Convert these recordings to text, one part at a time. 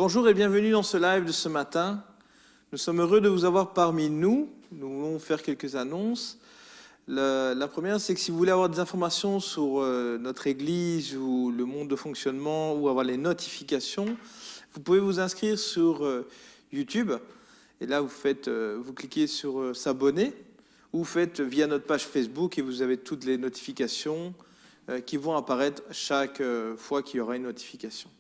Bonjour et bienvenue dans ce live de ce matin. Nous sommes heureux de vous avoir parmi nous. Nous voulons faire quelques annonces. La première, c'est que si vous voulez avoir des informations sur notre église ou le monde de fonctionnement ou avoir les notifications, vous pouvez vous inscrire sur YouTube. Et là, vous cliquez sur s'abonner ou vous faites via notre page Facebook et vous avez toutes les notifications qui vont apparaître chaque fois qu'il y aura une notification.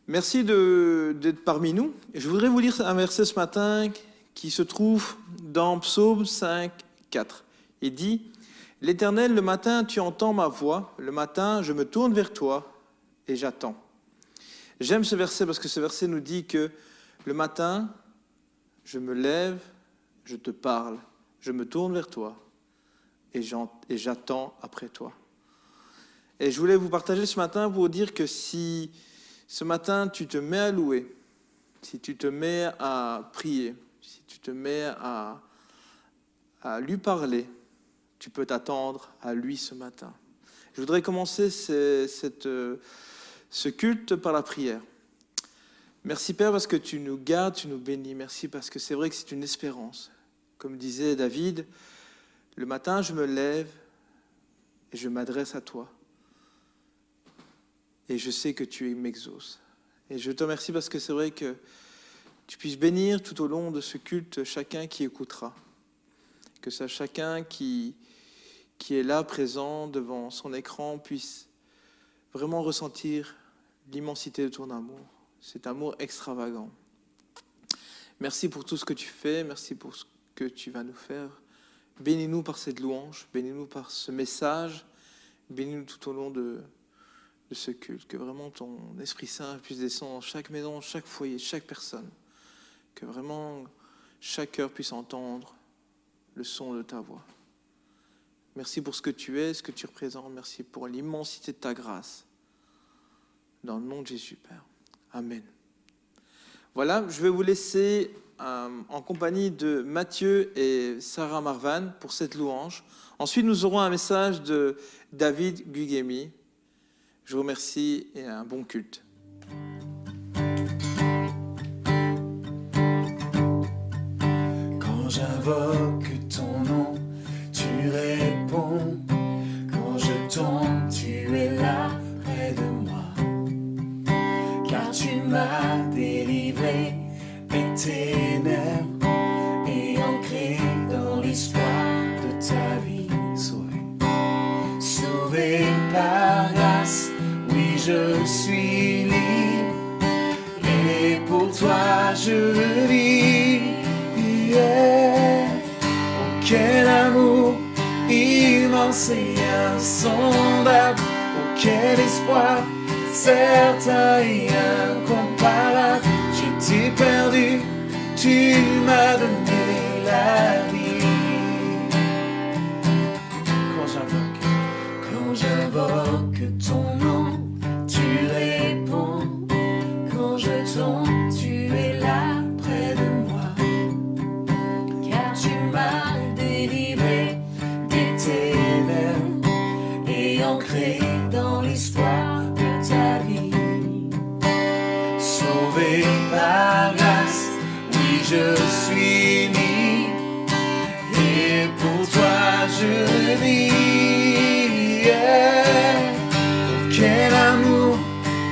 Merci d'être parmi nous. Je voudrais vous lire un verset ce matin qui se trouve dans Psaume 5, 4. Il dit « L'Éternel, le matin, tu entends ma voix. Le matin, je me tourne vers toi et j'attends. » J'aime ce verset parce que ce verset nous dit que le matin, je me lève, je te parle, je me tourne vers toi et j'attends après toi. Et je voulais vous partager ce matin pour vous dire que si ce matin tu te mets à louer, si tu te mets à prier, si tu te mets à lui parler, tu peux t'attendre à lui ce matin. Je voudrais commencer ce culte par la prière. Merci Père parce que tu nous gardes, tu nous bénis. Merci parce que c'est vrai que c'est une espérance. Comme disait David, le matin je me lève et je m'adresse à toi. Et je sais que tu m'exauces. Et je te remercie parce que c'est vrai que tu puisses bénir tout au long de ce culte chacun qui écoutera. Que ça, chacun qui est là, présent, devant son écran, puisse vraiment ressentir l'immensité de ton amour. Cet amour extravagant. Merci pour tout ce que tu fais. Merci pour ce que tu vas nous faire. Bénis-nous par cette louange. Bénis-nous par ce message. Bénis-nous tout au long de ce culte, que vraiment ton Esprit Saint puisse descendre dans chaque maison, chaque foyer, chaque personne, que vraiment chaque cœur puisse entendre le son de ta voix. Merci pour ce que tu es, ce que tu représentes, merci pour l'immensité de ta grâce. Dans le nom de Jésus, Père. Amen. Voilà, je vais vous laisser en compagnie de Mathieu et Sarah Marvan pour cette louange. Ensuite, nous aurons un message de David Gugemi. Je vous remercie et un bon culte. Quand j'invoque ton nom, tu réponds. Quand je tombe, tu es là près de moi. Car tu m'as délivré des ténèbres et ancré dans l'histoire de ta vie. Sauvé par grâce, oui je suis libre, et pour toi je vis. Yeah. Oh quel amour immense et insondable, oh quel espoir certain et incomparable. J'étais perdu, tu m'as donné la vie. Quand j'invoque ton nom, tu réponds. Quand je tombe, tu es là près de moi. Car tu m'as délivré des ténèbres et ancré dans l'histoire de ta vie. Sauvé par grâce, oui je suis libre, et pour toi je vis. Oh, quel amour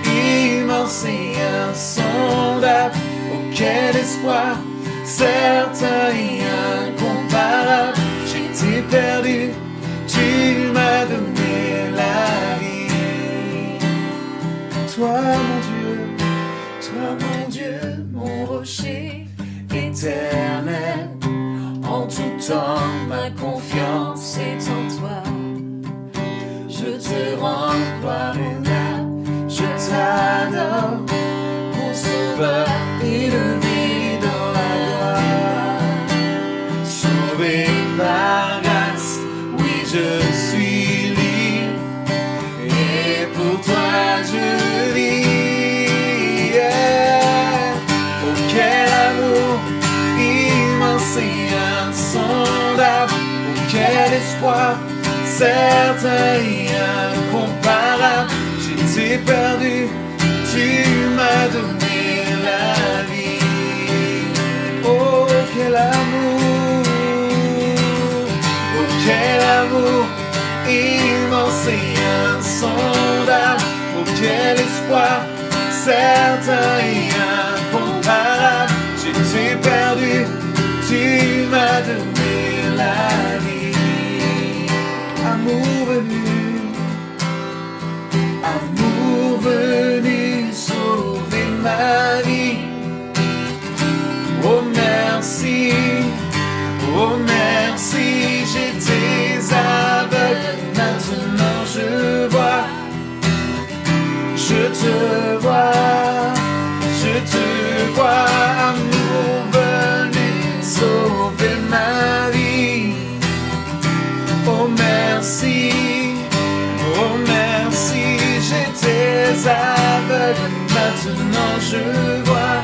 immense et insondable, oh quel espoir certain et incomparable. J'étais perdu, tu m'as donné la vie. Toi mon Dieu, mon rocher éternel, en tout temps ma confiance est en toi. Je te rends gloire et honneur, je t'adore, mon sauveur élevé dans la gloire. Sauvé par grâce, oui je suis libre, et pour toi je vis. Yeah. Oh quel amour immense et insondable, oh quel espoir certain et incomparable. J'étais perdu, tu m'as donné la vie. Oh, quel amour, oh, quel amour immense et insondable. Oh, quel espoir certain et incomparable. J'étais perdu, tu m'as donné la vie. Amour venu sauver ma vie. Oh merci, j'étais aveugle, maintenant je vois. Je te vois, amour venu sauver ma vie. Oh merci, j'étais aveugle, maintenant je vois.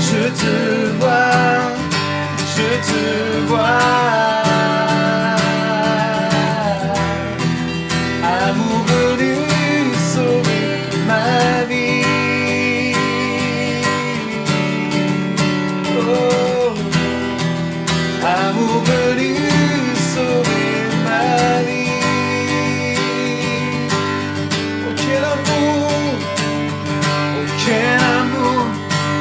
Je te vois, amour venu sauver ma vie. Oh, amour venu sauver ma vie. Oh, quel amour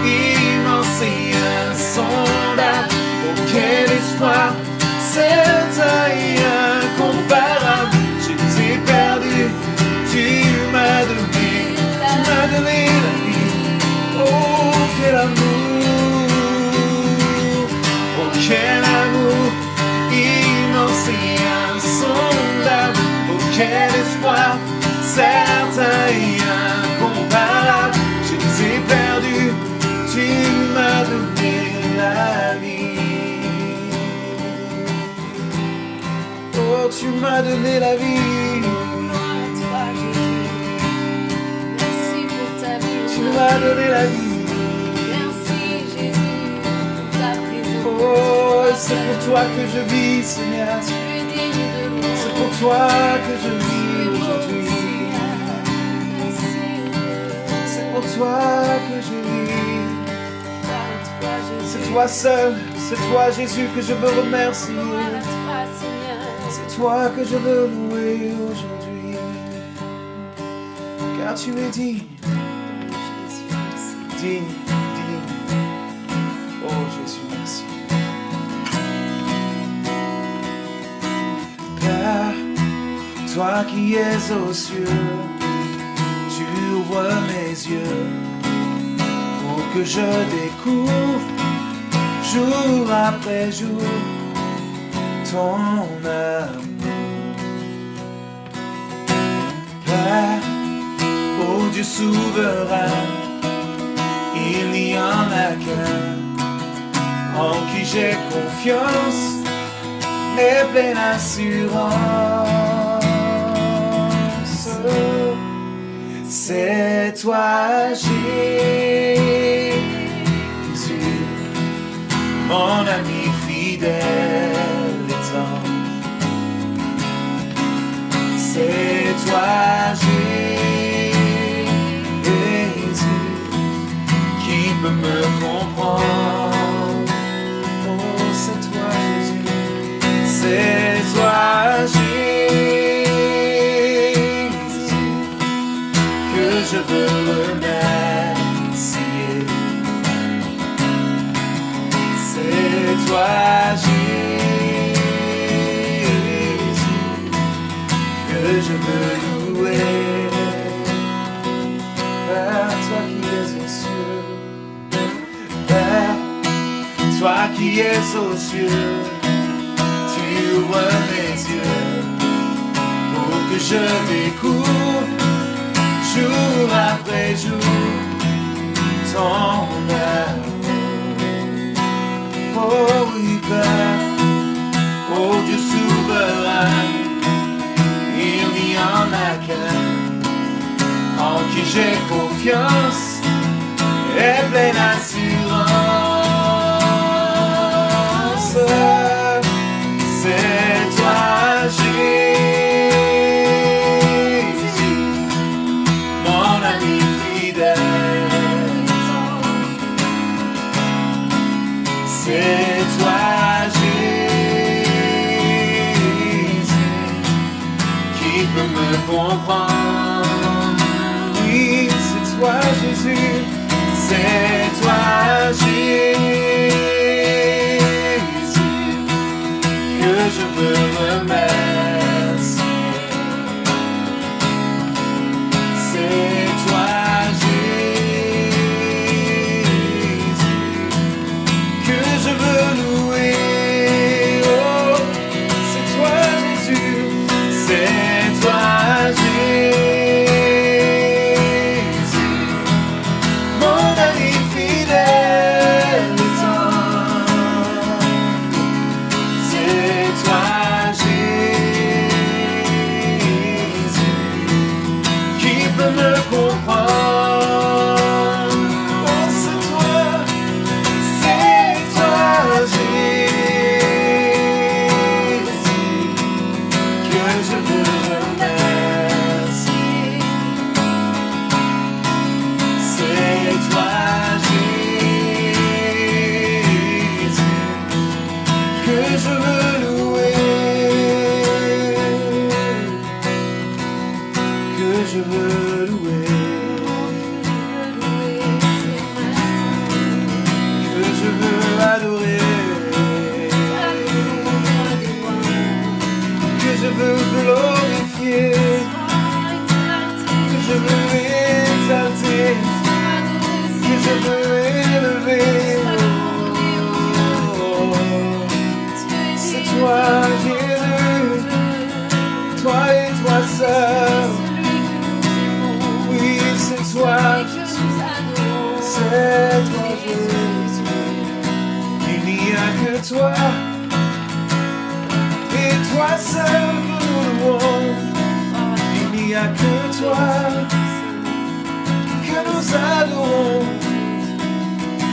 immense et insondable. Oh, quel espoir certain et incomparable. J'étais perdu, tu m'as donné la vie. Oh, quel amour, oh, quel amour immense et insondable. Oh, quel espoir certain et incomparable. J'étais perdu, tu m'as donné la vie. Oh, tu m'as donné la vie. Merci pour ta vie. Tu m'as donné la vie. Merci Jésus pour ta présence. Oh, c'est pour toi que je vis, Seigneur. Tu es digne de louange. C'est pour toi que je vis aujourd'hui. C'est pour toi que je vis. C'est toi seul, c'est toi Jésus que je veux remercier. C'est toi que je veux louer aujourd'hui. Car tu es digne. Digne. Oh Jésus, merci. Père, toi qui es aux cieux, tu ouvres mes yeux pour que je découvre jour après jour ton amour. Père, ô Dieu souverain, il n'y en a qu'un en qui j'ai confiance et pleine assurance. C'est toi Jésus, mon ami fidèle et tendre. C'est toi Jésus qui peut me comprendre. Oh, c'est toi Jésus, c'est toi Jésus que je veux remercier. C'est toi Jésus que je veux louer. Père, toi qui es aux cieux, Père, toi qui es aux cieux, tu ouvres mes yeux pour que je découvre jour après jour ton amour. Oh oui, Père, oh Dieu souverain, il n'y en a qu'un en qui j'ai confiance et pleine assurance. C'est toi Jésus, mon ami fidèle. Jésus. Il n'y a que toi, et toi seul que nous louons. Il n'y a que toi que nous adorons.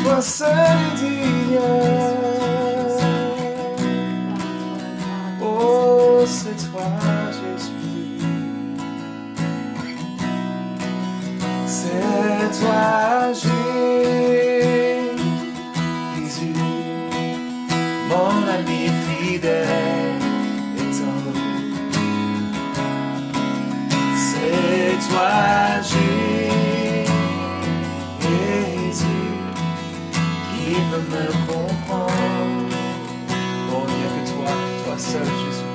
Toi seul est digne. Oh, c'est toi, Jésus. C'est toi, Jésus, mon ami fidèle et tendre. C'est toi, Jésus, qui peut me comprendre. Oh, il n'y a que toi, toi seul, Jésus.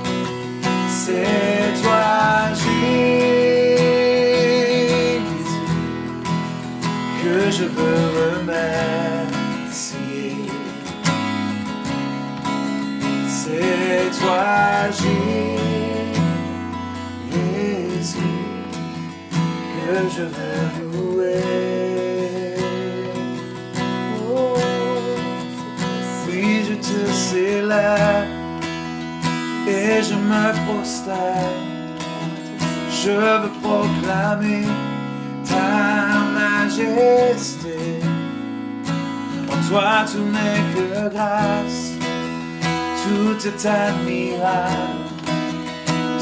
C'est toi, Jésus, que je veux remercier. C'est toi, Jésus, que je veux louer. Oh, oui, je te célèbre et je me prosterne. Je veux proclamer ta majesté. En toi tout n'est que grâce, tout est admirable.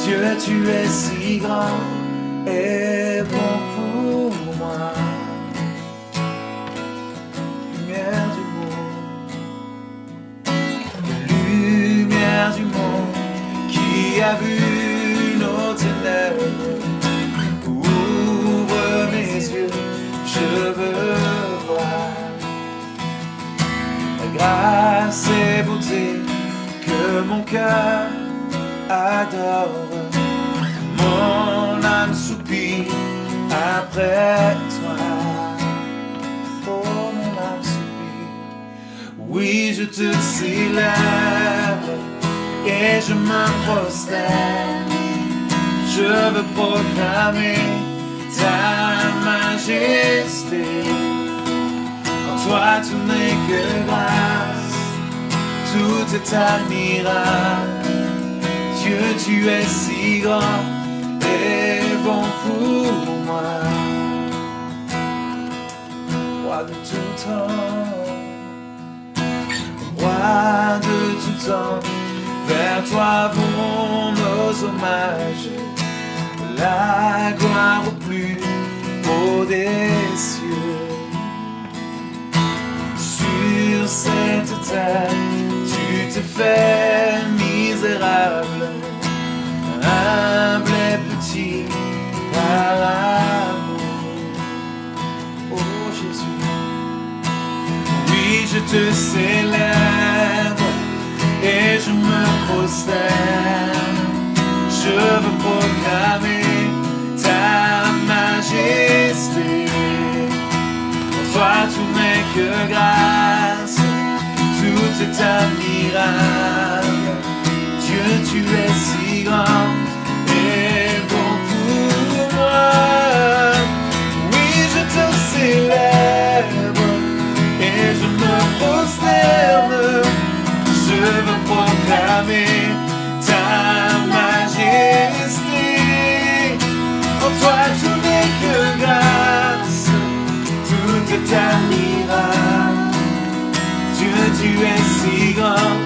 Dieu, tu es si grand et bon pour moi. Lumière du monde, lumière du monde, qui a vu nos ténèbres. Ouvre mes yeux, je veux voir la grâce et beauté que mon cœur adore. Mon âme soupire après toi. Oh, mon âme soupire. Oui, je te célèbre et je me prosterne. Je veux proclamer ta majesté. En toi tout n'est que grâce, tout est admirable. Dieu, tu es si grand et bon pour moi. Roi de tout temps, roi de tout temps, vers toi vont nos hommages. La gloire au plus haut des cieux. Sur cette terre, tu te fais misérable, humble et petit par amour. Oh Jésus, oui, je te célèbre et je me prosterne. Je veux proclamer ta majesté. En toi tout n'est que grâce, tout est admirable. Dieu, tu es si grand et bon pour moi. Oui, je te célèbre et je me prosterne. Je veux proclamer ta majesté. En toi tout n'est que grâce, tout est admirable. Dieu, tu es si grand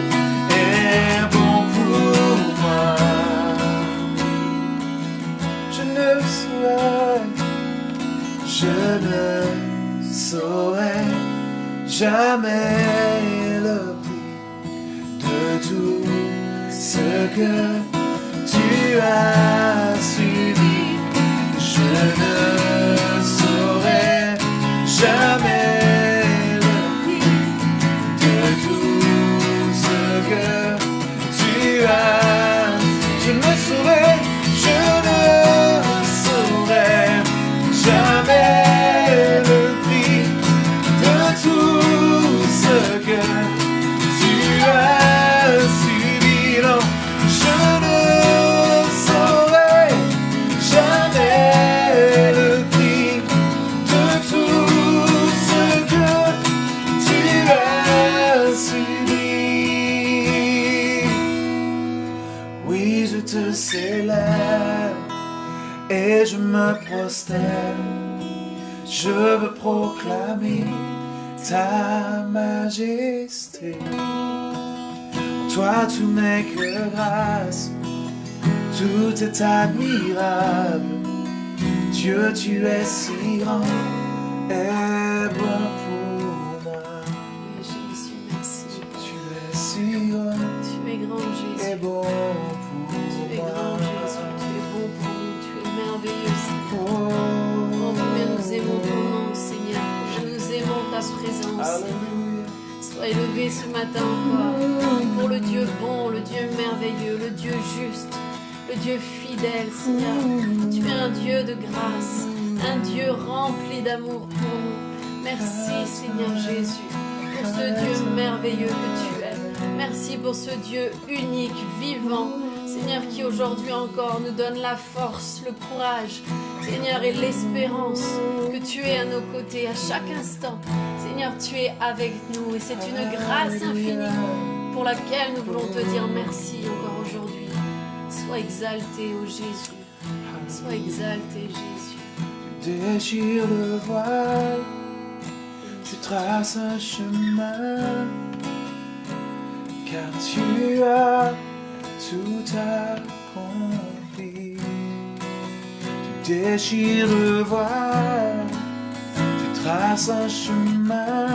et bon pour moi. Je ne saurais jamais le prix de tout ce que tu as subi. Je ne saurais jamais le prix de tout ce que tu as. Je ne saurais jamais le prix de tout ce que tu as subi. Non, je ne saurais prosterne, je veux proclamer ta majesté. En toi tout n'est que grâce, tout est admirable. Dieu, tu es si grand et bon pour moi. Oui, Jésus, merci. Tu es si grand Tu es grand, et Jésus. bon Tu es pour grand, moi. Jésus. Tu es bon pour nous. Tu es merveilleux, Seigneur. Oh, Oh, combien nous aimons ton nom, Seigneur. Combien nous aimons ta présence, Seigneur. Alléluia. Sois élevé ce matin encore pour le Dieu bon, le Dieu merveilleux, le Dieu juste, le Dieu fidèle, Seigneur. Tu es un Dieu de grâce, un Dieu rempli d'amour pour nous. Merci, Seigneur Jésus, pour ce Dieu merveilleux que tu es. Merci pour ce Dieu unique, vivant, Seigneur, qui aujourd'hui encore nous donne la force, le courage, Seigneur, et l'espérance que tu es à nos côtés à chaque instant. Seigneur, tu es avec nous et c'est une grâce infinie pour laquelle nous voulons te dire merci encore aujourd'hui. Sois exalté, ô Jésus. Sois exalté, Jésus. Tu déchires le voile, tu traces un chemin, car tu as tout accompli. Tu déchires le voile, tu traces un chemin,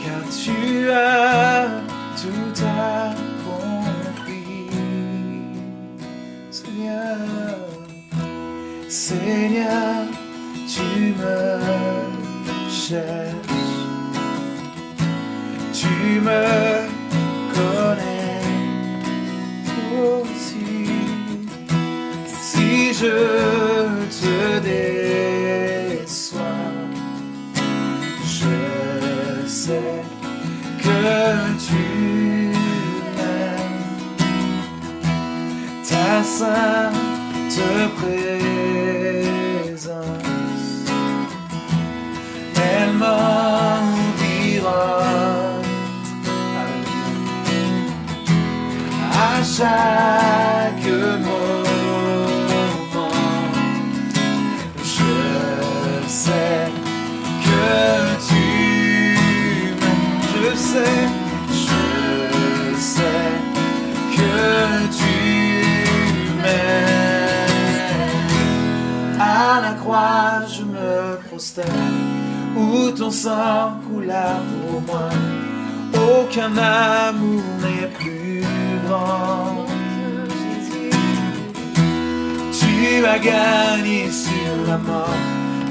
car tu as tout accompli. Seigneur, Seigneur, tu me cherches, tu me connais aussi. Si je te déçois, je sais que tu m'aimes. Ta sainte présence, elle m'environne à chaque moment. Je sais que tu m'aimes. Je sais que tu m'aimes. À la croix je me prosterne, où ton sang coula pour moi. Aucun amour n'est plus grand. Tu as gagné sur la mort,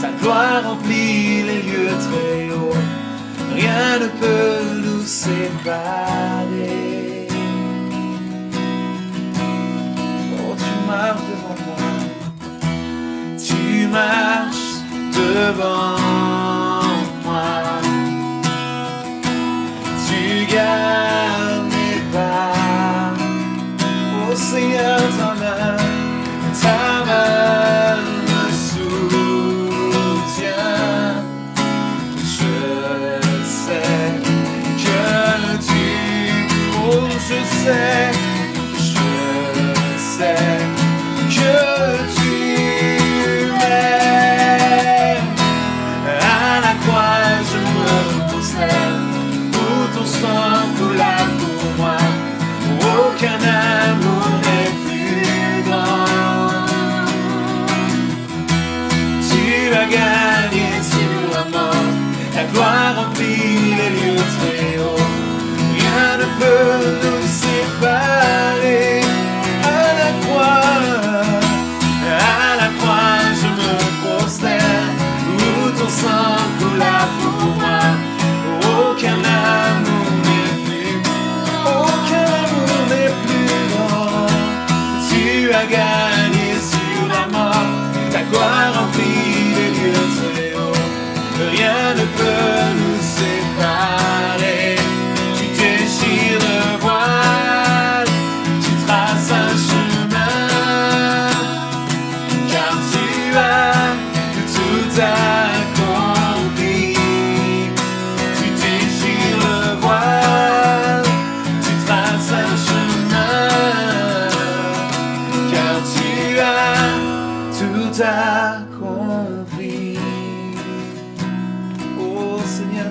ta gloire remplit les lieux très hauts. Rien ne peut nous séparer. Oh, tu marches devant moi, tu marches devant moi, tu gardes mes pas. Oh Seigneur, ta main me soutient. Je sais que tu m'aimes. À la croix je me prosterne, où ton sang coula pour moi. Aucun amour n'est plus grand. Tu as gagné sur la mort, ta gloire remplit les lieux très hauts. Rien ne peut nous séparer.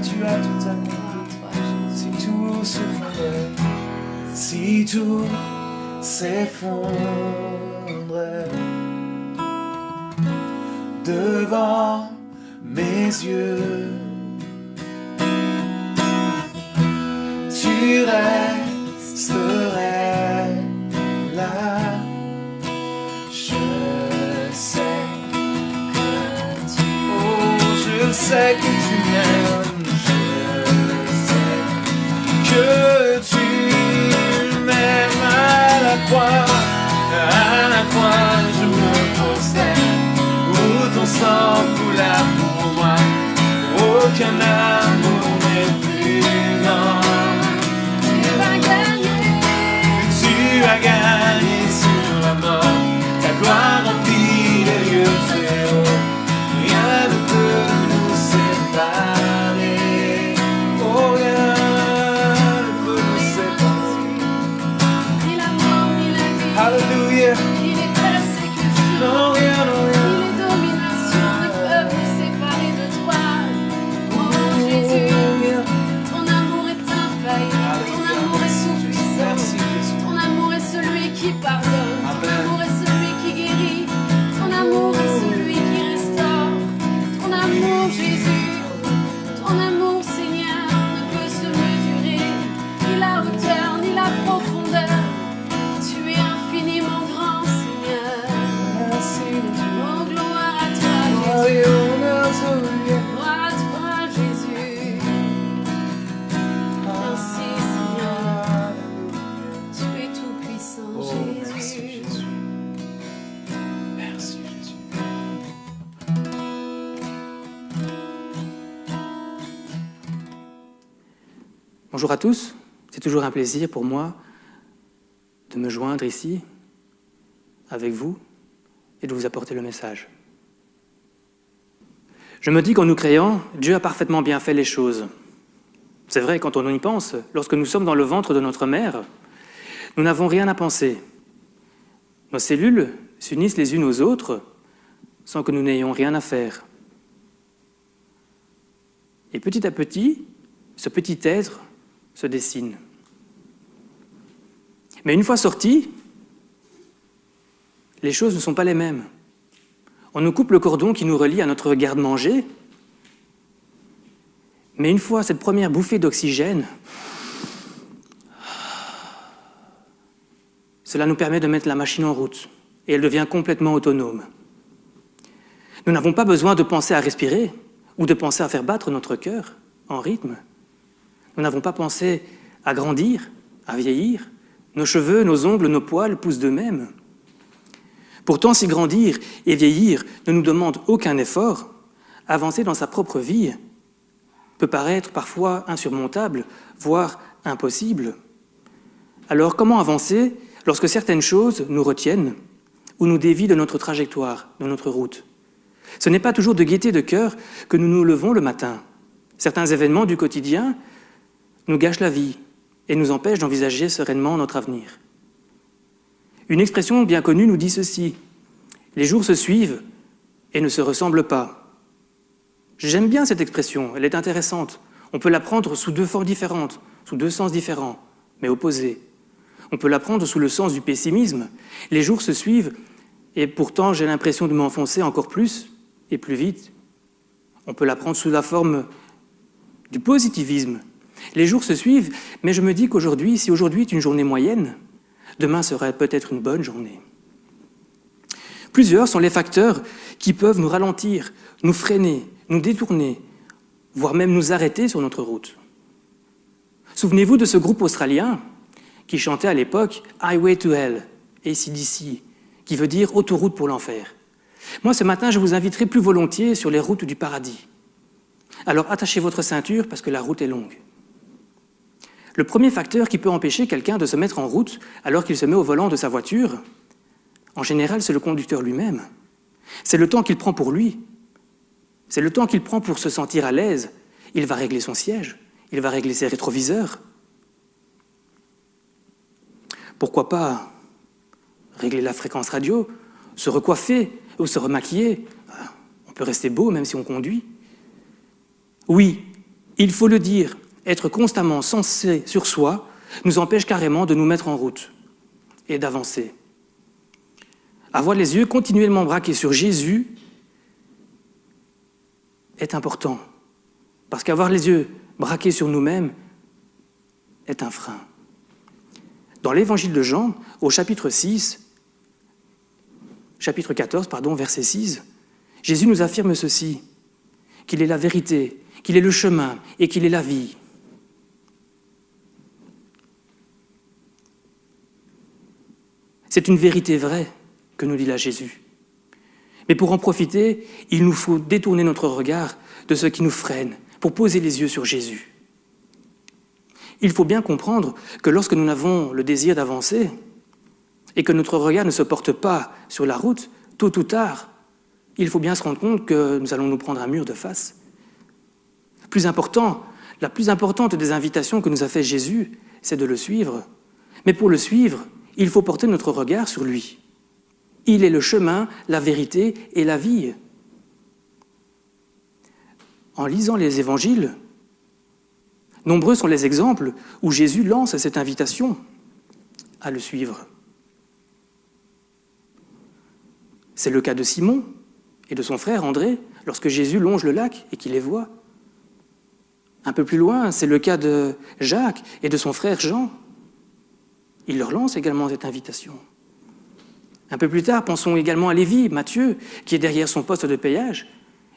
tu as tout accompli. Si tout s'effondrait, si tout s'effondrait devant mes yeux, tu resterais là. Je sais que tu m'aimes, je sais que tu m'aimes. À la croix je me prosterne, où ton sang coula pour moi. Aucun amour n'est plus grand. Tu as gagné sur la mort, ta gloire remplit les lieux très hauts. Rien ne peut nous séparer. Oh, rien ne peut nous séparer. Ni la mort, ni la vie, Alléluia. ni les persécutions, Non, rien, non, ni rien. les dominations ne peuvent nous séparer de toi. Oh Jésus, Rien. ton amour est infaillible, ton amour est tout-puissant. Merci Jésus. Ton amour est celui qui pardonne, ton Amen. amour est celui qui guérit, ton amour est celui qui restaure. Ton amour, Jésus, ton amour, Seigneur, ne peut se mesurer, ni la hauteur, ni la profondeur. Tu es infiniment grand, Seigneur. Merci Jésus. Oh, gloire à toi, Oh, Jésus. Alléluia. Gloire à toi, Jésus. Merci, Seigneur. Tu es tout-puissant, Oh, merci Jésus. Jésus. Merci Jésus. Bonjour à tous, c'est toujours un plaisir pour moi de me joindre ici avec vous et de vous apporter le message. Je me dis qu'en nous créant, Dieu a parfaitement bien fait les choses. C'est vrai, quand on y pense, lorsque nous sommes dans le ventre de notre mère, nous n'avons rien à penser. Nos cellules s'unissent les unes aux autres sans que nous n'ayons rien à faire. Et petit à petit, ce petit être se dessine. Mais une fois sorti, les choses ne sont pas les mêmes. On nous coupe le cordon qui nous relie à notre garde-manger, mais une fois cette première bouffée d'oxygène, cela nous permet de mettre la machine en route, et elle devient complètement autonome. Nous n'avons pas besoin de penser à respirer, ou de penser à faire battre notre cœur en rythme. Nous n'avons pas pensé à grandir, à vieillir. Nos cheveux, nos ongles, nos poils poussent d'eux-mêmes. Pourtant, si grandir et vieillir ne nous demande aucun effort, avancer dans sa propre vie peut paraître parfois insurmontable, voire impossible. Alors, comment avancer lorsque certaines choses nous retiennent ou nous dévient de notre trajectoire, de notre route? Ce n'est pas toujours de gaieté de cœur que nous nous levons le matin. Certains événements du quotidien nous gâchent la vie et nous empêchent d'envisager sereinement notre avenir. Une expression bien connue nous dit ceci: les jours se suivent et ne se ressemblent pas. J'aime bien cette expression, elle est intéressante. On peut la prendre sous deux formes différentes, sous deux sens différents, mais opposés. On peut la prendre sous le sens du pessimisme. Les jours se suivent et pourtant j'ai l'impression de m'enfoncer encore plus et plus vite. On peut la prendre sous la forme du positivisme. Les jours se suivent, mais je me dis qu'aujourd'hui, si aujourd'hui est une journée moyenne, demain serait peut-être une bonne journée. Plusieurs sont les facteurs qui peuvent nous ralentir, nous freiner, nous détourner, voire même nous arrêter sur notre route. Souvenez-vous de ce groupe australien qui chantait à l'époque « Highway to Hell », AC/DC, qui veut dire « autoroute pour l'enfer ». Moi, ce matin, je vous inviterai plus volontiers sur les routes du paradis. Alors attachez votre ceinture parce que la route est longue. Le premier facteur qui peut empêcher quelqu'un de se mettre en route alors qu'il se met au volant de sa voiture, en général, c'est le conducteur lui-même. C'est le temps qu'il prend pour lui. C'est le temps qu'il prend pour se sentir à l'aise. Il va régler son siège, il va régler ses rétroviseurs. Pourquoi pas régler la fréquence radio, se recoiffer ou se remaquiller? On peut rester beau même si on conduit. Oui, Il faut le dire, être constamment centré sur soi nous empêche carrément de nous mettre en route et d'avancer. Avoir les yeux continuellement braqués sur Jésus est important, parce qu'avoir les yeux braqués sur nous-mêmes est un frein. Dans l'évangile de Jean, au chapitre 14, verset 6, Jésus nous affirme ceci, qu'il est la vérité, qu'il est le chemin et qu'il est la vie. C'est une vérité vraie que nous dit là Jésus. Mais pour en profiter, il nous faut détourner notre regard de ce qui nous freine pour poser les yeux sur Jésus. Il faut bien comprendre que lorsque nous avons le désir d'avancer et que notre regard ne se porte pas sur la route, tôt ou tard, il faut bien se rendre compte que nous allons nous prendre un mur de face. La plus importante des invitations que nous a fait Jésus, c'est de le suivre. Mais pour le suivre, il faut porter notre regard sur lui. Il est le chemin, la vérité et la vie. En lisant les évangiles, nombreux sont les exemples où Jésus lance cette invitation à le suivre. C'est le cas de Simon et de son frère André, lorsque Jésus longe le lac et qu'il les voit. Un peu plus loin, c'est le cas de Jacques et de son frère Jean. Il leur lance également cette invitation. Un peu plus tard, pensons également à Lévi, Matthieu, qui est derrière son poste de péage,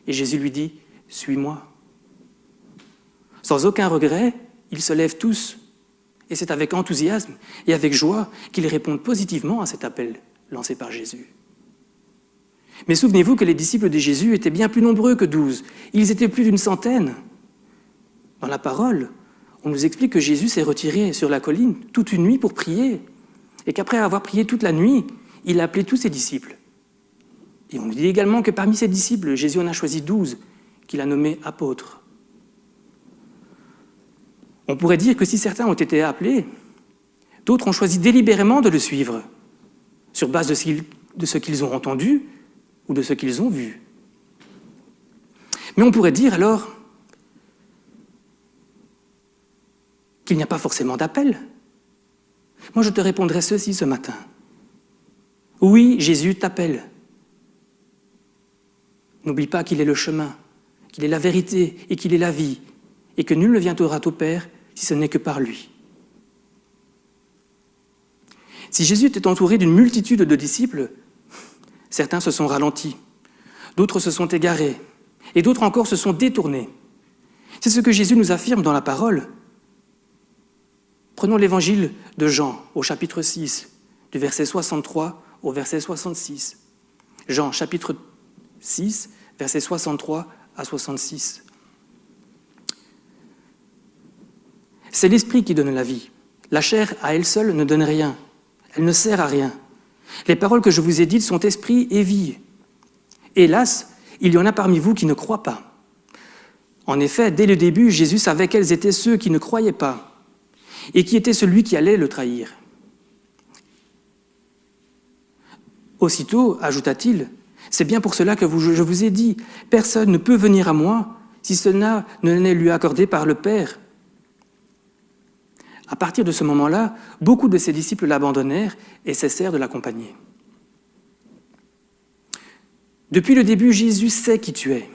et Jésus lui dit « Suis-moi ». Sans aucun regret, ils se lèvent tous, et c'est avec enthousiasme et avec joie qu'ils répondent positivement à cet appel lancé par Jésus. Mais souvenez-vous que les disciples de Jésus étaient bien plus nombreux que 12. Ils étaient plus d'une centaine. Dans la parole, on nous explique que Jésus s'est retiré sur la colline toute une nuit pour prier, et qu'après avoir prié toute la nuit, il a appelé tous ses disciples. Et on nous dit également que parmi ses disciples, Jésus en a choisi 12, qu'il a nommés apôtres. On pourrait dire que si certains ont été appelés, d'autres ont choisi délibérément de le suivre, sur base de ce qu'ils ont entendu ou de ce qu'ils ont vu. Mais on pourrait dire alors qu'il n'y a pas forcément d'appel. Moi, je te répondrai ceci ce matin. Oui, Jésus t'appelle. N'oublie pas qu'il est le chemin, qu'il est la vérité et qu'il est la vie, et que nul ne viendra au Père si ce n'est que par lui. Si Jésus était entouré d'une multitude de disciples, certains se sont ralentis, d'autres se sont égarés, et d'autres encore se sont détournés. C'est ce que Jésus nous affirme dans la parole. Prenons l'évangile de Jean, au chapitre 6, du verset 63 au verset 66. Jean, chapitre 6, versets 63 à 66. C'est l'esprit qui donne la vie. La chair, à elle seule, ne donne rien. Elle ne sert à rien. Les paroles que je vous ai dites sont esprit et vie. Hélas, il y en a parmi vous qui ne croient pas. En effet, dès le début, Jésus savait quels étaient ceux qui ne croyaient pas et qui était celui qui allait le trahir. Aussitôt, ajouta-t-il, c'est bien pour cela que je vous ai dit, personne ne peut venir à moi si cela ne n'est lui accordé par le Père. À partir de ce moment-là, beaucoup de ses disciples l'abandonnèrent et cessèrent de l'accompagner. Depuis le début, Jésus sait qui tu es.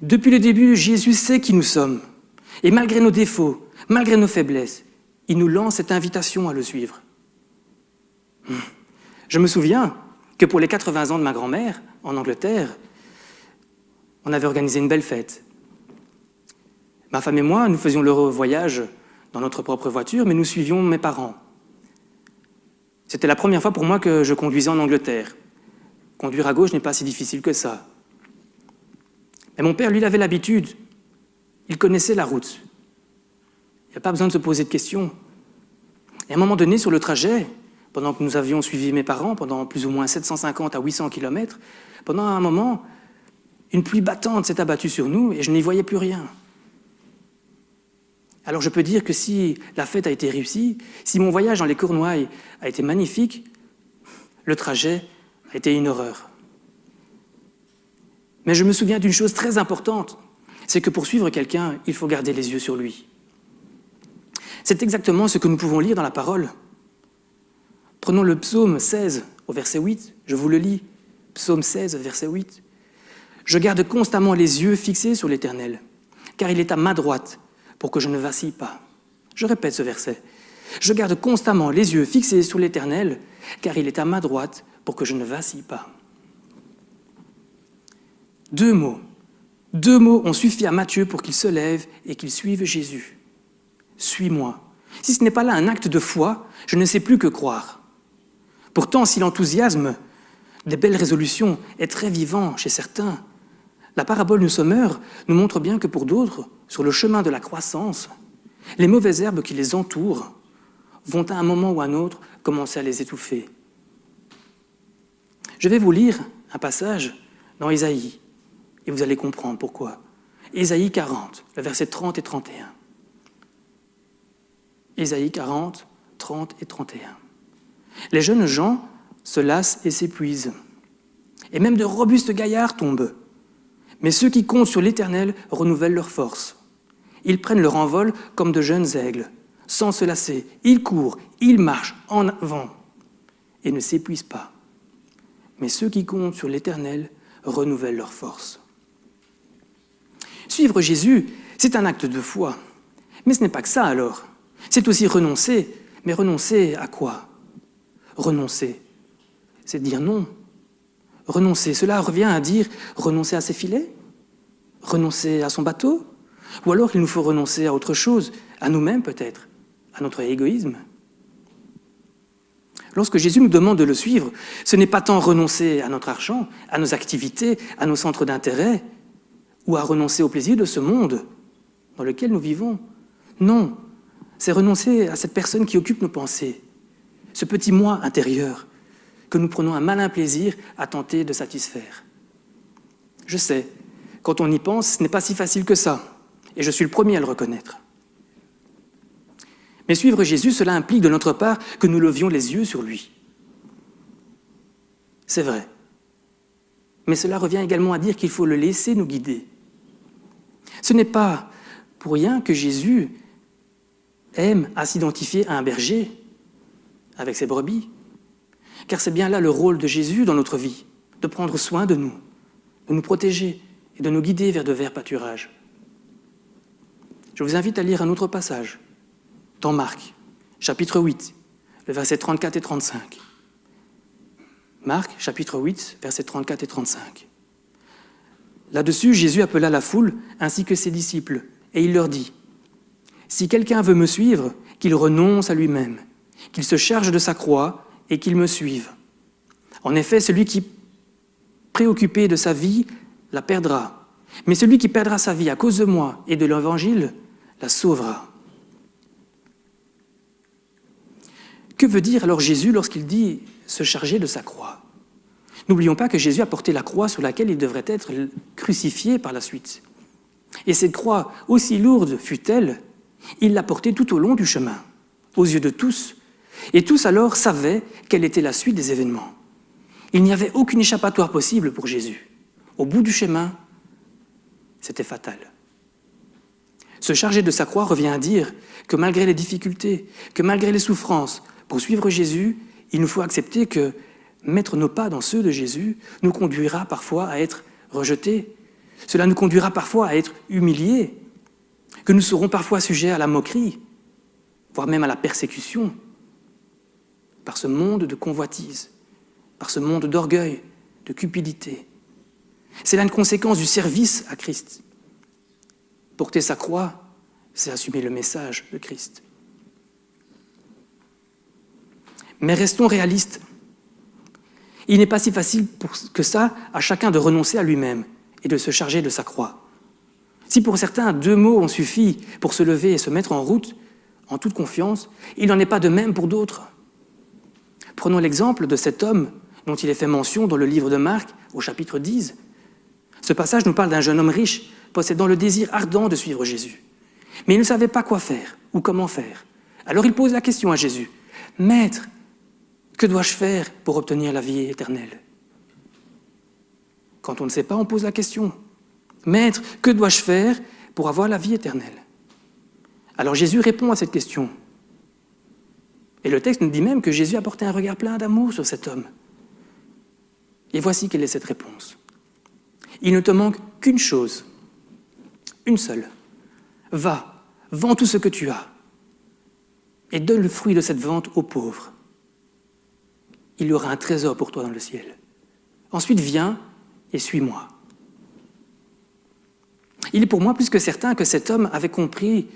Depuis le début, Jésus sait qui nous sommes. Et malgré nos défauts, malgré nos faiblesses, il nous lance cette invitation à le suivre. Je me souviens que pour les 80 ans de ma grand-mère, en Angleterre, on avait organisé une belle fête. Ma femme et moi, nous faisions le voyage dans notre propre voiture, mais nous suivions mes parents. C'était la première fois pour moi que je conduisais en Angleterre. Conduire à gauche n'est pas si difficile que ça. Mais mon père, lui, il avait l'habitude. Il connaissait la route. Il n'y a pas besoin de se poser de questions. Et à un moment donné, sur le trajet, pendant que nous avions suivi mes parents, pendant plus ou moins 750 à 800 km, pendant un moment, une pluie battante s'est abattue sur nous et je n'y voyais plus rien. Alors je peux dire que si la fête a été réussie, si mon voyage dans les Cornouailles a été magnifique, le trajet a été une horreur. Mais je me souviens d'une chose très importante, c'est que pour suivre quelqu'un, il faut garder les yeux sur lui. C'est exactement ce que nous pouvons lire dans la parole. Prenons le psaume 16 au verset 8, je vous le lis, psaume 16, verset 8. « Je garde constamment les yeux fixés sur l'Éternel, car il est à ma droite pour que je ne vacille pas. » Je répète ce verset. « Je garde constamment les yeux fixés sur l'Éternel, car il est à ma droite pour que je ne vacille pas. » Deux mots ont suffi à Matthieu pour qu'il se lève et qu'il suive Jésus. « Suis-moi ». Si ce n'est pas là un acte de foi, je ne sais plus que croire. Pourtant, si l'enthousiasme des belles résolutions est très vivant chez certains, la parabole du sommeur nous montre bien que pour d'autres, sur le chemin de la croissance, les mauvaises herbes qui les entourent vont à un moment ou à un autre commencer à les étouffer. Je vais vous lire un passage dans Ésaïe, et vous allez comprendre pourquoi. Ésaïe 40, le verset 30 et 31. Ésaïe 40, 30 et 31. Les jeunes gens se lassent et s'épuisent, et même de robustes gaillards tombent. Mais ceux qui comptent sur l'Éternel renouvellent leurs forces. Ils prennent leur envol comme de jeunes aigles, sans se lasser. Ils courent, ils marchent en avant et ne s'épuisent pas. Mais ceux qui comptent sur l'Éternel renouvellent leurs forces. Suivre Jésus, c'est un acte de foi. Mais ce n'est pas que ça alors. C'est aussi renoncer. Mais renoncer à quoi ? Renoncer, c'est dire non. Renoncer, cela revient à dire renoncer à ses filets, renoncer à son bateau, ou alors il nous faut renoncer à autre chose, à nous-mêmes peut-être, à notre égoïsme. Lorsque Jésus nous demande de le suivre, ce n'est pas tant renoncer à notre argent, à nos activités, à nos centres d'intérêt, ou à renoncer au plaisir de ce monde dans lequel nous vivons. Non, c'est renoncer à cette personne qui occupe nos pensées, ce petit moi intérieur que nous prenons un malin plaisir à tenter de satisfaire. Je sais, quand on y pense, ce n'est pas si facile que ça, et je suis le premier à le reconnaître. Mais suivre Jésus, cela implique de notre part que nous levions les yeux sur lui. C'est vrai. Mais cela revient également à dire qu'il faut le laisser nous guider. Ce n'est pas pour rien que Jésus aime à s'identifier à un berger avec ses brebis. Car c'est bien là le rôle de Jésus dans notre vie, de prendre soin de nous protéger et de nous guider vers de verts pâturages. Je vous invite à lire un autre passage, dans Marc, chapitre 8, le verset 34 et 35. Marc, chapitre 8, versets 34 et 35. Là-dessus, Jésus appela la foule ainsi que ses disciples, et il leur dit : « Si quelqu'un veut me suivre, qu'il renonce à lui-même, qu'il se charge de sa croix et qu'il me suive. En effet, celui qui, préoccupé de sa vie, la perdra. Mais celui qui perdra sa vie à cause de moi et de l'Évangile, la sauvera. » Que veut dire alors Jésus lorsqu'il dit se charger de sa croix ? N'oublions pas que Jésus a porté la croix sur laquelle il devrait être crucifié par la suite. Et cette croix, aussi lourde fut-elle, il l'a portée tout au long du chemin, aux yeux de tous. Et tous alors savaient quelle était la suite des événements. Il n'y avait aucune échappatoire possible pour Jésus. Au bout du chemin, c'était fatal. Se charger de sa croix revient à dire que malgré les difficultés, que malgré les souffrances, pour suivre Jésus, il nous faut accepter que mettre nos pas dans ceux de Jésus nous conduira parfois à être rejetés. Cela nous conduira parfois à être humiliés, que nous serons parfois sujets à la moquerie, voire même à la persécution, par ce monde de convoitise, par ce monde d'orgueil, de cupidité. C'est là une conséquence du service à Christ. Porter sa croix, c'est assumer le message de Christ. Mais restons réalistes. Il n'est pas si facile que ça à chacun de renoncer à lui-même et de se charger de sa croix. Si pour certains, 2 mots ont suffi pour se lever et se mettre en route, en toute confiance, il n'en est pas de même pour d'autres. Prenons l'exemple de cet homme dont il est fait mention dans le livre de Marc, au chapitre 10. Ce passage nous parle d'un jeune homme riche, possédant le désir ardent de suivre Jésus. Mais il ne savait pas quoi faire ou comment faire. Alors il pose la question à Jésus : « Maître, que dois-je faire pour obtenir la vie éternelle ?» Quand on ne sait pas, on pose la question. « Maître, que dois-je faire pour avoir la vie éternelle ?» Alors Jésus répond à cette question. Et le texte nous dit même que Jésus a porté un regard plein d'amour sur cet homme. Et voici quelle est cette réponse. « Il ne te manque qu'une chose, une seule. Va, vends tout ce que tu as et donne le fruit de cette vente aux pauvres. Il y aura un trésor pour toi dans le ciel. Ensuite, viens et suis-moi. » Il est pour moi plus que certain que cet homme avait compris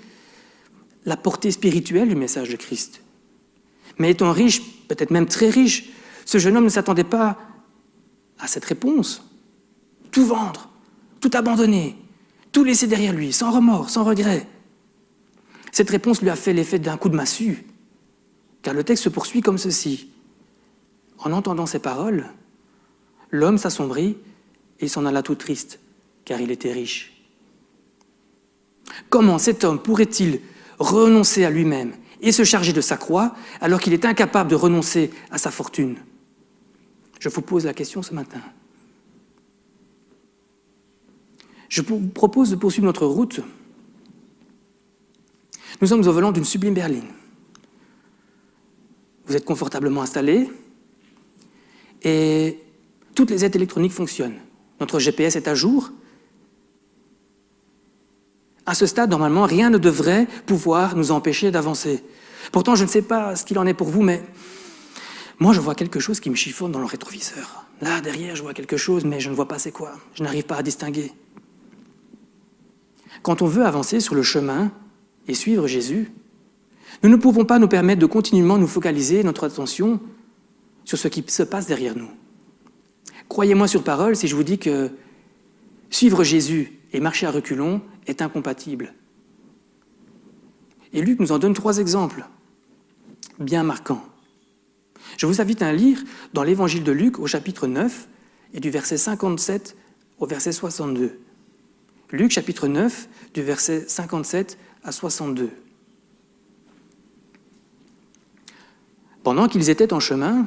la portée spirituelle du message de Christ. Mais étant riche, peut-être même très riche, ce jeune homme ne s'attendait pas à cette réponse. Tout vendre, tout abandonner, tout laisser derrière lui, sans remords, sans regret. Cette réponse lui a fait l'effet d'un coup de massue, car le texte se poursuit comme ceci. En entendant ces paroles, l'homme s'assombrit et s'en alla tout triste, car il était riche. Comment cet homme pourrait-il renoncer à lui-même et se charger de sa croix alors qu'il est incapable de renoncer à sa fortune? Je vous pose la question ce matin. Je vous propose de poursuivre notre route. Nous sommes au volant d'une sublime berline. Vous êtes confortablement installés et toutes les aides électroniques fonctionnent. Notre GPS est à jour. À ce stade, normalement, rien ne devrait pouvoir nous empêcher d'avancer. Pourtant, je ne sais pas ce qu'il en est pour vous, mais moi, je vois quelque chose qui me chiffonne dans le rétroviseur. Là, derrière, je vois quelque chose, mais je ne vois pas c'est quoi. Je n'arrive pas à distinguer. Quand on veut avancer sur le chemin et suivre Jésus, nous ne pouvons pas nous permettre de continuellement nous focaliser notre attention sur ce qui se passe derrière nous. Croyez-moi sur parole si je vous dis que suivre Jésus et marcher à reculons est incompatible. Et Luc nous en donne 3 exemples bien marquants. Je vous invite à lire dans l'évangile de Luc au chapitre 9 et du verset 57 au verset 62. Luc chapitre 9 du verset 57 à 62. Pendant qu'ils étaient en chemin,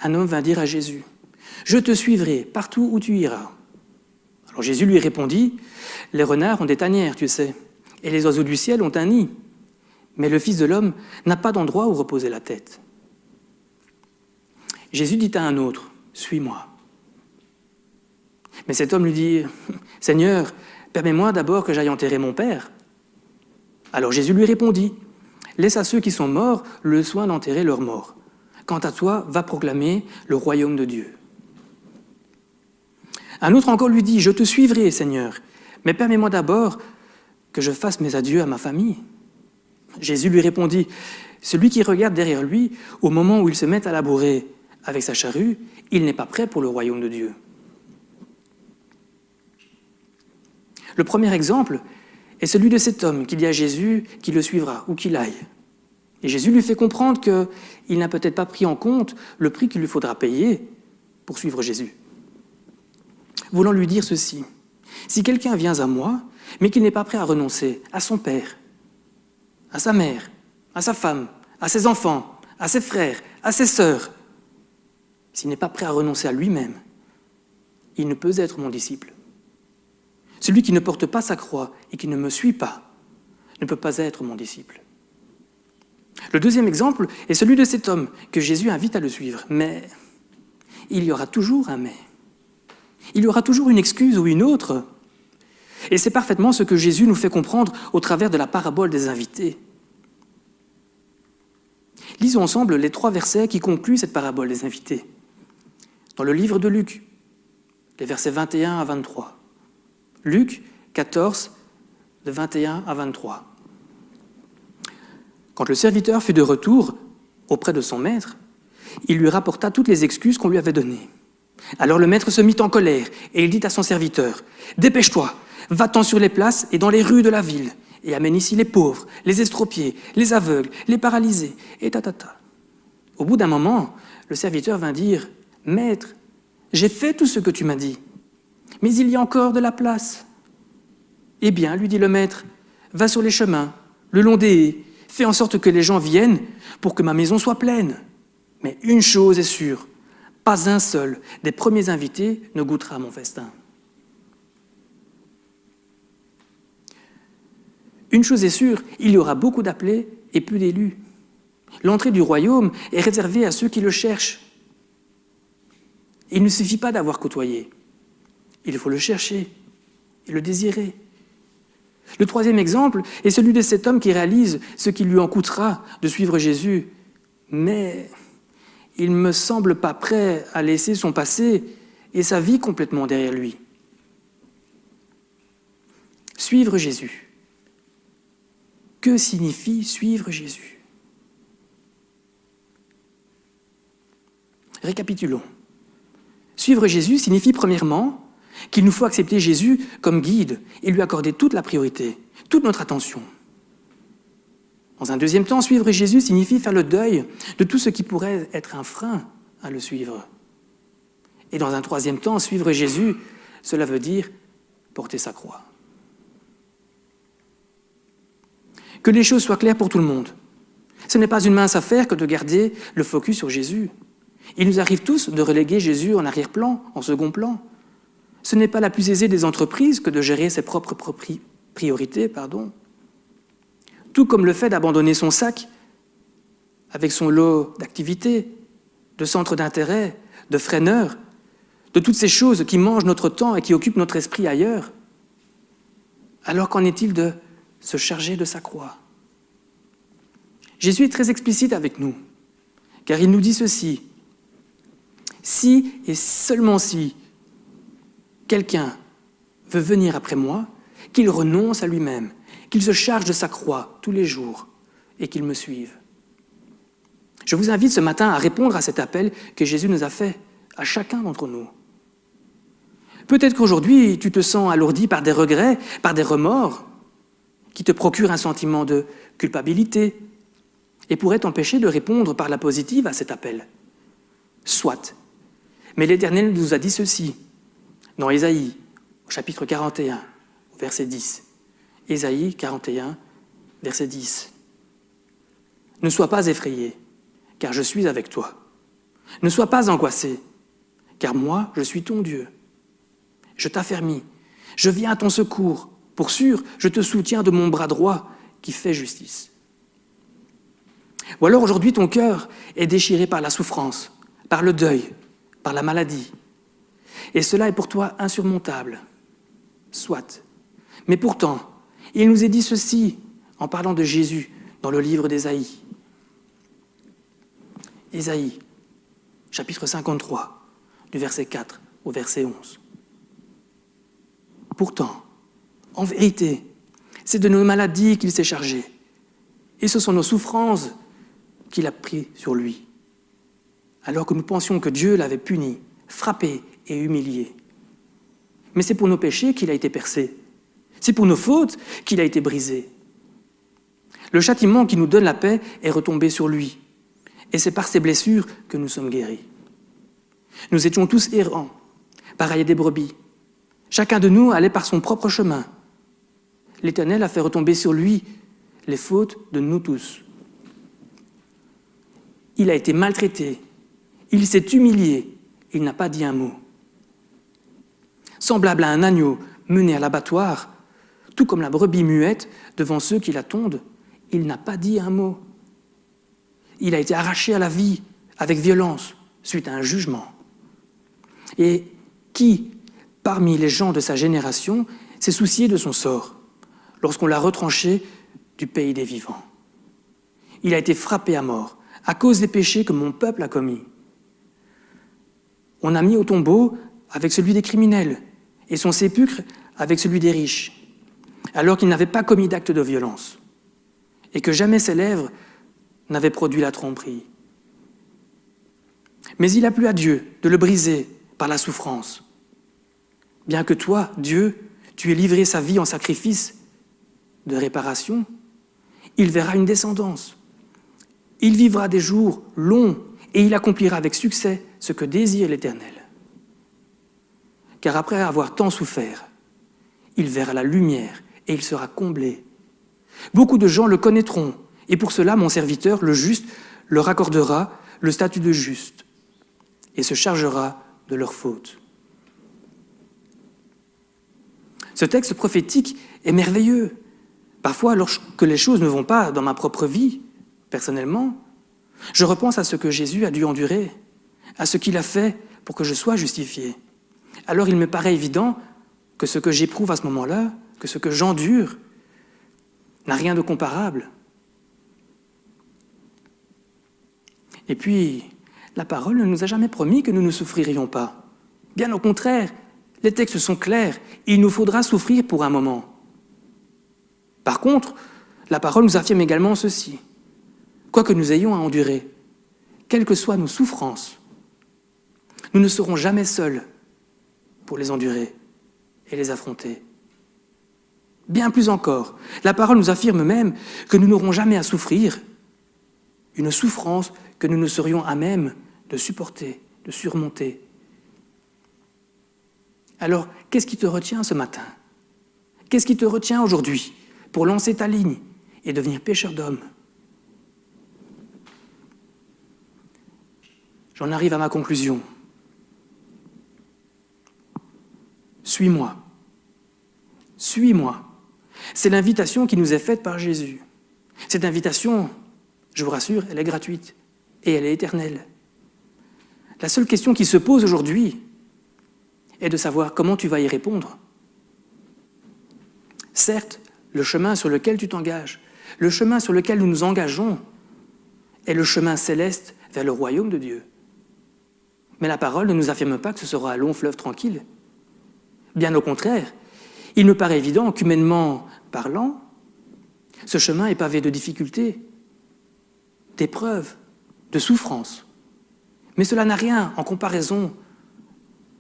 un homme vint dire à Jésus, « Je te suivrai partout où tu iras. » Alors Jésus lui répondit, « Les renards ont des tanières, tu sais, et les oiseaux du ciel ont un nid, mais le Fils de l'homme n'a pas d'endroit où reposer la tête. » Jésus dit à un autre, « Suis-moi. » Mais cet homme lui dit, « Seigneur, permets-moi d'abord que j'aille enterrer mon père. » Alors Jésus lui répondit, « Laisse à ceux qui sont morts le soin d'enterrer leurs morts. Quant à toi, va proclamer le royaume de Dieu. » Un autre encore lui dit, « Je te suivrai, Seigneur, mais permets-moi d'abord que je fasse mes adieux à ma famille. » Jésus lui répondit, « Celui qui regarde derrière lui, au moment où il se met à labourer avec sa charrue, il n'est pas prêt pour le royaume de Dieu. » Le premier exemple est celui de cet homme qui dit à Jésus qu'il le suivra, où qu'il aille. Et Jésus lui fait comprendre qu'il n'a peut-être pas pris en compte le prix qu'il lui faudra payer pour suivre Jésus. Voulant lui dire ceci, « Si quelqu'un vient à moi, mais qu'il n'est pas prêt à renoncer à son père, à sa mère, à sa femme, à ses enfants, à ses frères, à ses sœurs, s'il n'est pas prêt à renoncer à lui-même, il ne peut être mon disciple. Celui qui ne porte pas sa croix et qui ne me suit pas ne peut pas être mon disciple. » Le deuxième exemple est celui de cet homme que Jésus invite à le suivre. Mais il y aura toujours un mais. Il y aura toujours une excuse ou une autre. Et c'est parfaitement ce que Jésus nous fait comprendre au travers de la parabole des invités. Lisons ensemble les 3 versets qui concluent cette parabole des invités. Dans le livre de Luc, les versets 21 à 23. Luc 14, de 21 à 23. Quand le serviteur fut de retour auprès de son maître, il lui rapporta toutes les excuses qu'on lui avait données. Alors le maître se mit en colère et il dit à son serviteur, « Dépêche-toi, va-t'en sur les places et dans les rues de la ville et amène ici les pauvres, les estropiés, les aveugles, les paralysés, et tatata. » Au bout d'un moment, le serviteur vint dire, « Maître, j'ai fait tout ce que tu m'as dit, mais il y a encore de la place. » « Eh bien, lui dit le maître, va sur les chemins, le long des haies, fais en sorte que les gens viennent pour que ma maison soit pleine. Mais une chose est sûre, pas un seul des premiers invités ne goûtera à mon festin. » Une chose est sûre, il y aura beaucoup d'appelés et peu d'élus. L'entrée du royaume est réservée à ceux qui le cherchent. Il ne suffit pas d'avoir côtoyé. Il faut le chercher et le désirer. Le troisième exemple est celui de cet homme qui réalise ce qu'il lui en coûtera de suivre Jésus, mais il ne me semble pas prêt à laisser son passé et sa vie complètement derrière lui. Suivre Jésus. Que signifie suivre Jésus? Récapitulons. Suivre Jésus signifie premièrement qu'il nous faut accepter Jésus comme guide et lui accorder toute la priorité, toute notre attention. Dans un deuxième temps, suivre Jésus signifie faire le deuil de tout ce qui pourrait être un frein à le suivre. Et dans un troisième temps, suivre Jésus, cela veut dire porter sa croix. Que les choses soient claires pour tout le monde. Ce n'est pas une mince affaire que de garder le focus sur Jésus. Il nous arrive tous de reléguer Jésus en arrière-plan, en second plan. Ce n'est pas la plus aisée des entreprises que de gérer ses propres priorités, Tout comme le fait d'abandonner son sac avec son lot d'activités, de centres d'intérêt, de freineurs, de toutes ces choses qui mangent notre temps et qui occupent notre esprit ailleurs. Alors qu'en est-il de se charger de sa croix? Jésus est très explicite avec nous, car il nous dit ceci: si et seulement si quelqu'un veut venir après moi, qu'il renonce à lui-même, qu'il se charge de sa croix tous les jours et qu'il me suive. Je vous invite ce matin à répondre à cet appel que Jésus nous a fait, à chacun d'entre nous. Peut-être qu'aujourd'hui, tu te sens alourdi par des regrets, par des remords, qui te procurent un sentiment de culpabilité et pourraient t'empêcher de répondre par la positive à cet appel. Soit. Mais l'Éternel nous a dit ceci, dans Ésaïe, au chapitre 41, au verset 10. Ésaïe 41, verset 10. Ne sois pas effrayé, car je suis avec toi. Ne sois pas angoissé, car moi, je suis ton Dieu. Je t'affermis, je viens à ton secours. Pour sûr, je te soutiens de mon bras droit qui fait justice. Ou alors aujourd'hui, ton cœur est déchiré par la souffrance, par le deuil, par la maladie. Et cela est pour toi insurmontable. Soit. Mais pourtant, il nous est dit ceci en parlant de Jésus dans le livre d'Ésaïe. Ésaïe, chapitre 53, du verset 4 au verset 11. Pourtant, en vérité, c'est de nos maladies qu'il s'est chargé, et ce sont nos souffrances qu'il a pris sur lui, alors que nous pensions que Dieu l'avait puni, frappé et humilié. Mais c'est pour nos péchés qu'il a été percé, c'est pour nos fautes qu'il a été brisé. Le châtiment qui nous donne la paix est retombé sur lui, et c'est par ses blessures que nous sommes guéris. Nous étions tous errants, pareils à des brebis. Chacun de nous allait par son propre chemin. L'Éternel a fait retomber sur lui les fautes de nous tous. Il a été maltraité, il s'est humilié, il n'a pas dit un mot. Semblable à un agneau mené à l'abattoir, tout comme la brebis muette devant ceux qui la tondent, il n'a pas dit un mot. Il a été arraché à la vie avec violence suite à un jugement. Et qui, parmi les gens de sa génération, s'est soucié de son sort lorsqu'on l'a retranché du pays des vivants? Il a été frappé à mort à cause des péchés que mon peuple a commis. On a mis au tombeau avec celui des criminels et son sépulcre avec celui des riches, alors qu'il n'avait pas commis d'acte de violence et que jamais ses lèvres n'avaient produit la tromperie. Mais il a plu à Dieu de le briser par la souffrance. Bien que toi, Dieu, tu aies livré sa vie en sacrifice de réparation, il verra une descendance. Il vivra des jours longs et il accomplira avec succès ce que désire l'Éternel. Car après avoir tant souffert, il verra la lumière et il sera comblé. Beaucoup de gens le connaîtront et pour cela, mon serviteur, le juste, leur accordera le statut de juste et se chargera de leurs fautes. Ce texte prophétique est merveilleux Parfois, lorsque les choses ne vont pas dans ma propre vie, personnellement, je repense à ce que Jésus a dû endurer, à ce qu'il a fait pour que je sois justifié. Alors il me paraît évident que ce que j'éprouve à ce moment-là, que ce que j'endure, n'a rien de comparable. Et puis, la parole ne nous a jamais promis que nous ne souffririons pas. Bien au contraire, les textes sont clairs, il nous faudra souffrir pour un moment. Par contre, la parole nous affirme également ceci. Quoi que nous ayons à endurer, quelles que soient nos souffrances, nous ne serons jamais seuls pour les endurer et les affronter. Bien plus encore, la parole nous affirme même que nous n'aurons jamais à souffrir une souffrance que nous ne serions à même de supporter, de surmonter. Alors, qu'est-ce qui te retient ce matin? Qu'est-ce qui te retient aujourd'hui pour lancer ta ligne et devenir pêcheur d'hommes? J'en arrive à ma conclusion. Suis-moi. Suis-moi. C'est l'invitation qui nous est faite par Jésus. Cette invitation, je vous rassure, elle est gratuite et elle est éternelle. La seule question qui se pose aujourd'hui est de savoir comment tu vas y répondre. Certes, le chemin sur lequel tu t'engages, le chemin sur lequel nous nous engageons, est le chemin céleste vers le royaume de Dieu. Mais la parole ne nous affirme pas que ce sera un long fleuve tranquille. Bien au contraire, il me paraît évident qu'humainement parlant, ce chemin est pavé de difficultés, d'épreuves, de souffrances. Mais cela n'a rien en comparaison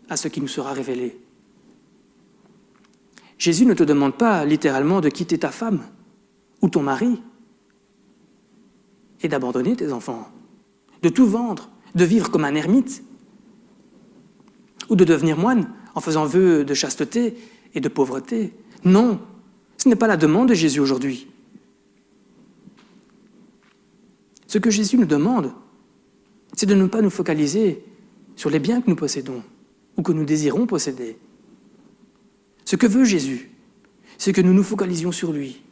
à ce qui nous sera révélé. Jésus ne te demande pas littéralement de quitter ta femme ou ton mari et d'abandonner tes enfants, de tout vendre, de vivre comme un ermite ou de devenir moine en faisant vœu de chasteté et de pauvreté. Non, ce n'est pas la demande de Jésus aujourd'hui. Ce que Jésus nous demande, c'est de ne pas nous focaliser sur les biens que nous possédons ou que nous désirons posséder. Ce que veut Jésus, c'est que nous nous focalisions sur lui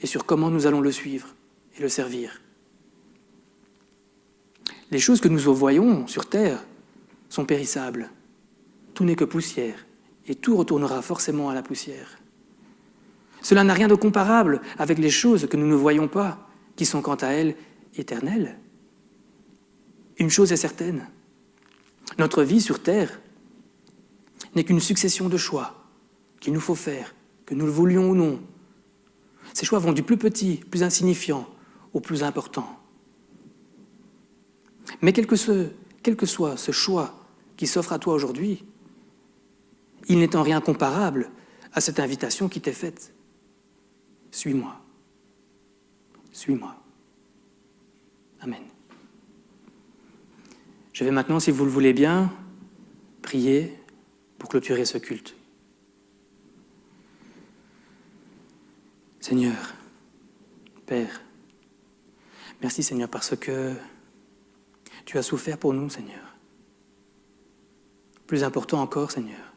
et sur comment nous allons le suivre et le servir. Les choses que nous voyons sur terre sont périssables. Tout n'est que poussière et tout retournera forcément à la poussière. Cela n'a rien de comparable avec les choses que nous ne voyons pas, qui sont quant à elles éternelles. Une chose est certaine, notre vie sur terre n'est qu'une succession de choix qu'il nous faut faire, que nous le voulions ou non. Ces choix vont du plus petit, plus insignifiant, au plus important. Mais quel que soit ce choix qui s'offre à toi aujourd'hui, il n'est en rien comparable à cette invitation qui t'est faite. Suis-moi. Suis-moi. Amen. Je vais maintenant, si vous le voulez bien, prier pour clôturer ce culte. Seigneur, Père, merci Seigneur parce que tu as souffert pour nous, Seigneur. Plus important encore, Seigneur,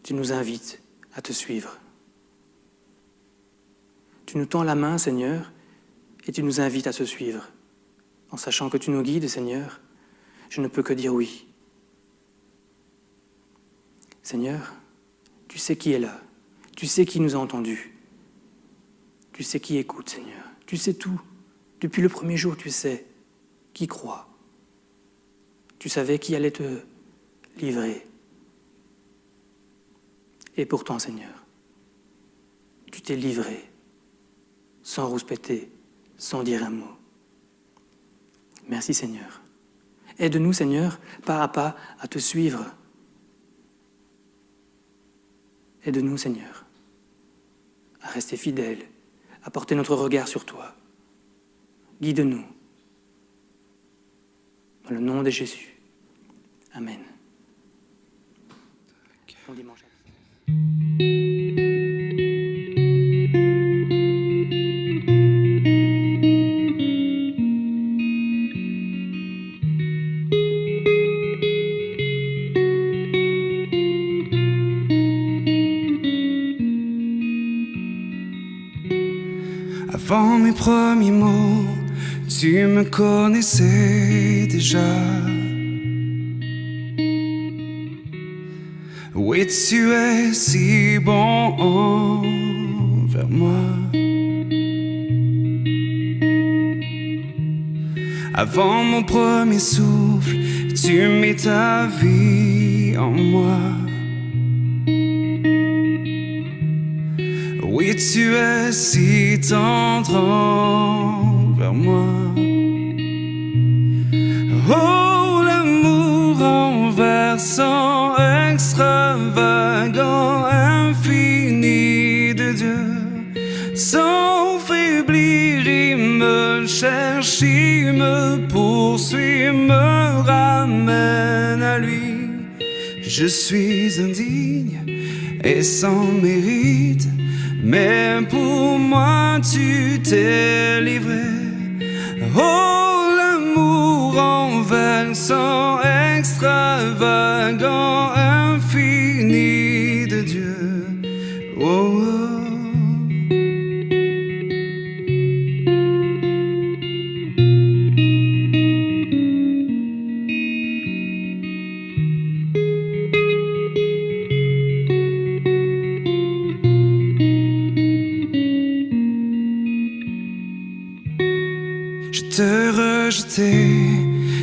tu nous invites à te suivre. Tu nous tends la main, Seigneur, et tu nous invites à te suivre. En sachant que tu nous guides, Seigneur, je ne peux que dire oui. Seigneur, tu sais qui est là, tu sais qui nous a entendus, tu sais qui écoute, Seigneur, tu sais tout. Depuis le premier jour, tu sais qui croit. Tu savais qui allait te livrer. Et pourtant, Seigneur, tu t'es livré, sans rouspéter, sans dire un mot. Merci, Seigneur. Aide-nous, Seigneur, pas à pas à te suivre. Aide-nous, Seigneur, à rester fidèles, à porter notre regard sur toi. Guide-nous. Dans le nom de Jésus. Amen. Bon dimanche. Avant mes premiers mots, tu me connaissais déjà. Oui, tu es si bon envers moi. Avant mon premier souffle, tu mets ta vie en moi. Oui, tu es si tendre envers moi. Oh, l'amour renversant, extravagant, infini de Dieu. Sans faiblir, il me cherche, il me poursuit, me ramène à lui. Je suis indigne et sans mérite, mais pour moi tu t'es livré. Oh, l'amour renversant, extravagant, infini de Dieu. Oh, oh. Je te rejetais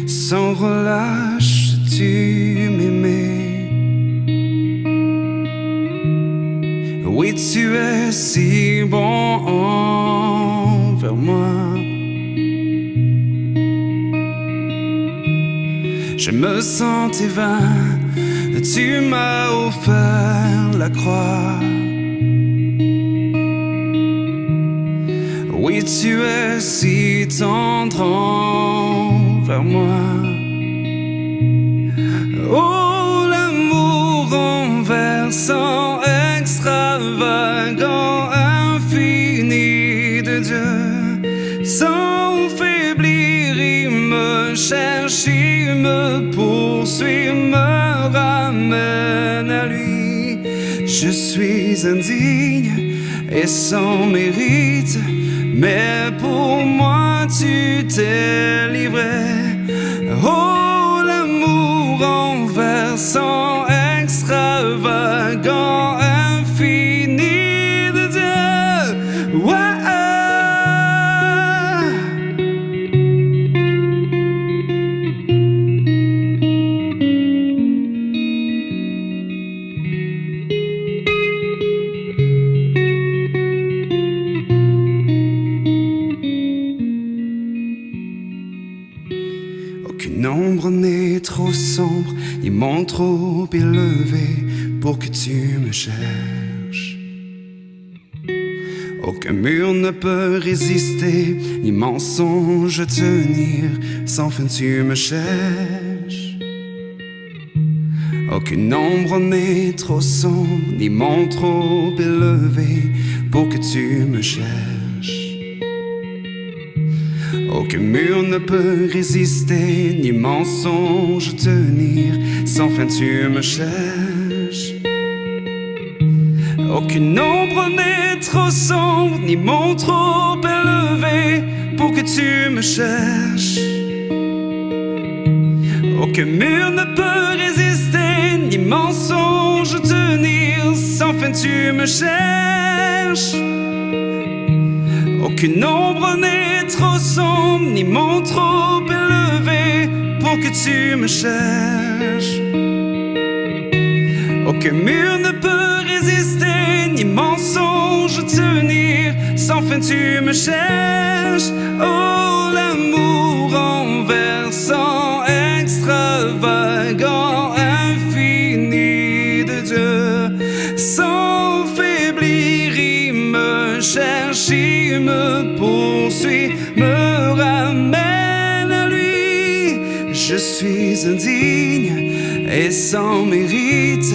sans relâche, tu m'aimais. Oui, tu es si bon envers moi. Je me sentais vain, tu m'as offert la croix. Oui, tu es si tendre envers moi. Oh, l'amour renversant, extravagant, infini de Dieu. Sans faiblir, il me cherche, il me poursuit, me ramène à lui. Je suis indigne et sans mérite, mais pour moi tu t'es livré. Oh, l'amour renversant, extravagant, infini de Dieu. Ouais. Aucune ombre n'est trop sombre, ni monde trop élevé pour que tu me cherches. Aucun mur ne peut résister, ni mensonge tenir, sans fin tu me cherches. Aucune ombre n'est trop sombre, ni monde trop élevé pour que tu me cherches. Aucun mur ne peut résister, ni mensonge tenir, sans fin tu me cherches. Aucune ombre n'est trop sombre, ni monde trop élevé pour que tu me cherches. Aucun mur ne peut résister, ni mensonge tenir, sans fin tu me cherches. Aucune ombre n'est trop sombre, ni monde trop élevé pour que tu me cherches. Aucun mur ne peut résister, ni mensonge tenir, sans fin tu me cherches. Oh, l'amour renversant, extravagant, infini de Dieu. Sans faiblir, il me cherche, il me poursuit, me ramène à lui. Je suis indigne et sans mérite,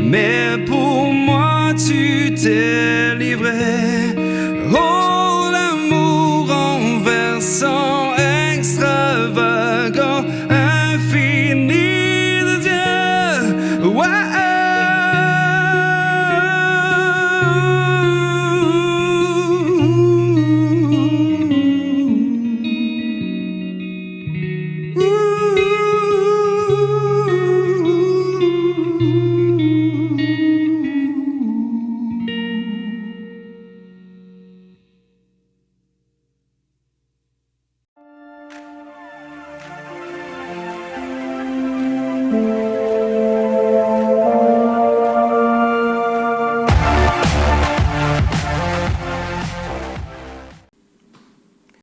mais pour moi tu t'es livré.